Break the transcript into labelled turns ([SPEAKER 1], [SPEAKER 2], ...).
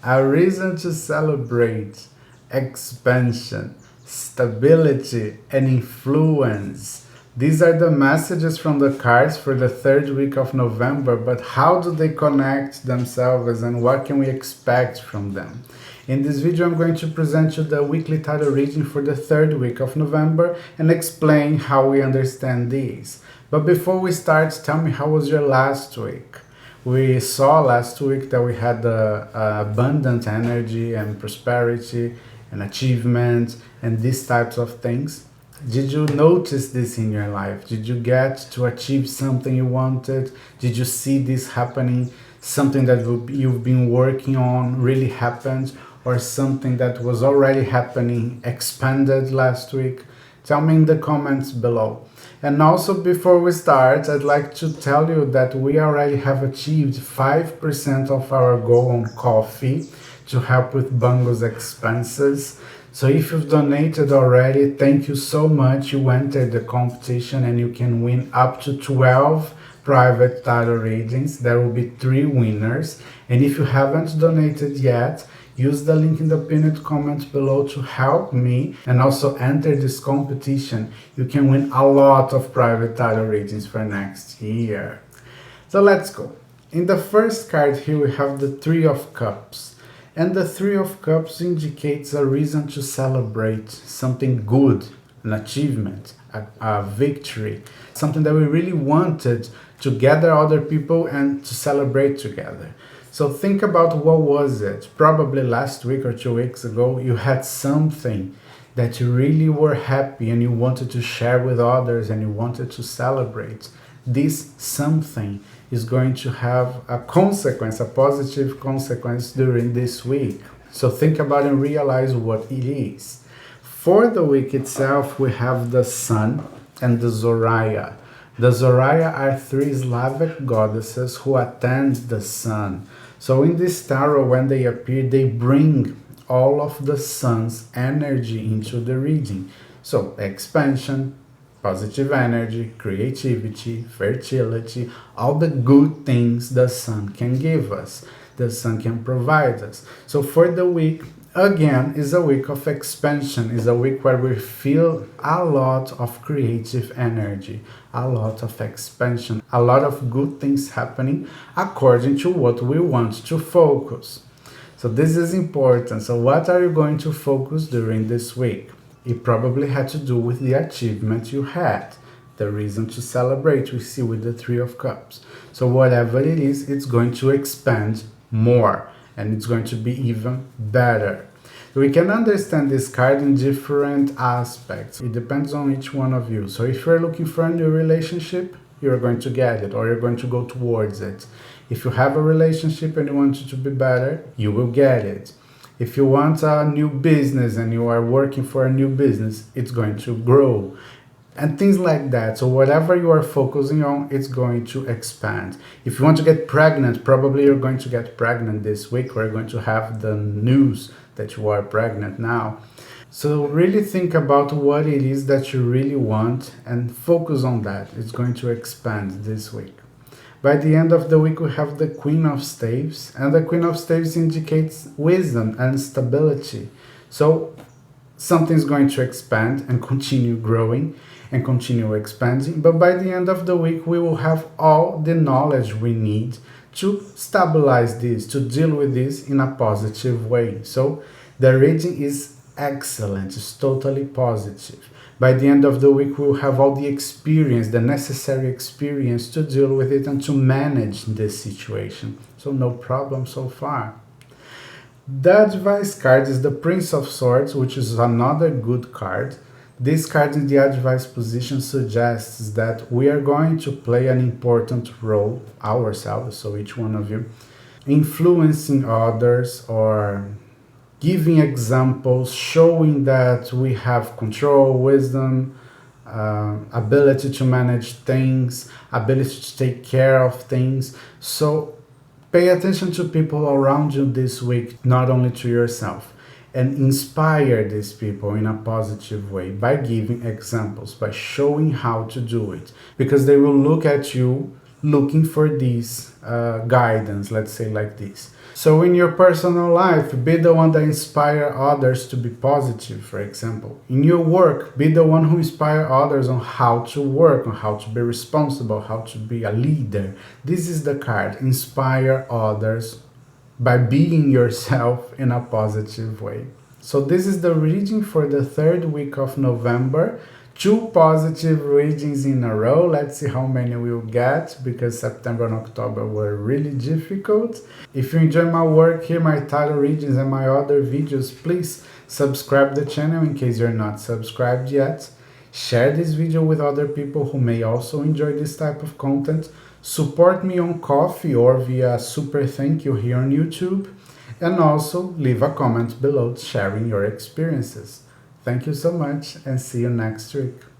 [SPEAKER 1] A reason to celebrate, expansion, stability, and influence. These are the messages from the cards for the third week of November, but how do they connect themselves and what can we expect from them? In this video, I'm going to present you the weekly tarot reading for the third week of November and explain how we understand these. But before we start, tell me, how was your last week? We saw last week that we had abundant energy and prosperity and achievement and these types of things. Did you notice this in your life? Did you get to achieve something you wanted? Did you see this happening? Something that you've been working on really happened, or something that was already happening expanded last week? Tell me in the comments below. And also, before we start, I'd like to tell you that we already have achieved 5% of our goal on coffee to help with Bango's expenses. So if you've donated already, thank you so much. You entered the competition and you can win up to 12 private tarot readings. There will be 3 winners. And if you haven't donated yet, use the link in the pinned comment below to help me and also enter this competition. You can win a lot of private tarot readings for next year. So let's go. In the first card here we have the Three of Cups. And the Three of Cups indicates a reason to celebrate something good, an achievement, a victory, something that we really wanted to gather other people and to celebrate together. So think about, what was it? Probably last week or 2 weeks ago, you had something that you really were happy and you wanted to share with others and you wanted to celebrate. This something is going to have a consequence, a positive consequence during this week. So think about and realize what it is. For the week itself, we have the Sun and the Zoraya. The Zoraya are 3 Slavic goddesses who attend the Sun. So in this tarot, when they appear, they bring all of the Sun's energy into the reading. So expansion, positive energy, creativity, fertility, all the good things the Sun can give us, the Sun can provide us. So for the week, again, is a week of expansion, is a week where we feel a lot of creative energy, a lot of expansion, a lot of good things happening according to what we want to focus. So this is important. So what are you going to focus during this week? It probably had to do with the achievement you had, the reason to celebrate we see with the Three of Cups. So whatever it is, it's going to expand more and it's going to be even better. We can understand this card in different aspects. It depends on each one of you. So if you're looking for a new relationship, you're going to get it, or you're going to go towards it. If you have a relationship and you want it to be better, you will get it. If you want a new business and you are working for a new business, it's going to grow. And things like that. So whatever you are focusing on, it's going to expand. If you want to get pregnant, probably you're going to get pregnant this week. We're going to have the news that you are pregnant now. So really think about what it is that you really want and focus on that. It's going to expand this week. By the end of the week, we have the Queen of Staves, and the Queen of Staves indicates wisdom and stability. So something's going to expand and continue growing and continue expanding, but by the end of the week, we will have all the knowledge we need to stabilize this, to deal with this in a positive way. So the reading is excellent, it's totally positive. By the end of the week, we'll have all the experience, the necessary experience to deal with it and to manage this situation. So no problem so far. The advice card is the Prince of Swords, which is another good card. This card in the advice position suggests that we are going to play an important role ourselves, so each one of you, influencing others or giving examples, showing that we have control, wisdom, ability to manage things, ability to take care of things. So pay attention to people around you this week, not only to yourself, and inspire these people in a positive way by giving examples, by showing how to do it, because they will look at you looking for this guidance, let's say like this. So in your personal life, be the one that inspire others to be positive, for example. In your work, be the one who inspire others on how to work, on how to be responsible, how to be a leader. This is the card, inspire others by being yourself in a positive way. So this is the reading for the third week of November. 2 positive readings in a row. Let's see how many we'll get, because September and October were really difficult. If you enjoy my work here, my tarot readings and my other videos, please subscribe the channel in case you're not subscribed yet. Share this video with other people who may also enjoy this type of content. Support me on Ko-fi or via super thank you here on YouTube. And also leave a comment below sharing your experiences. Thank you so much and see you next week.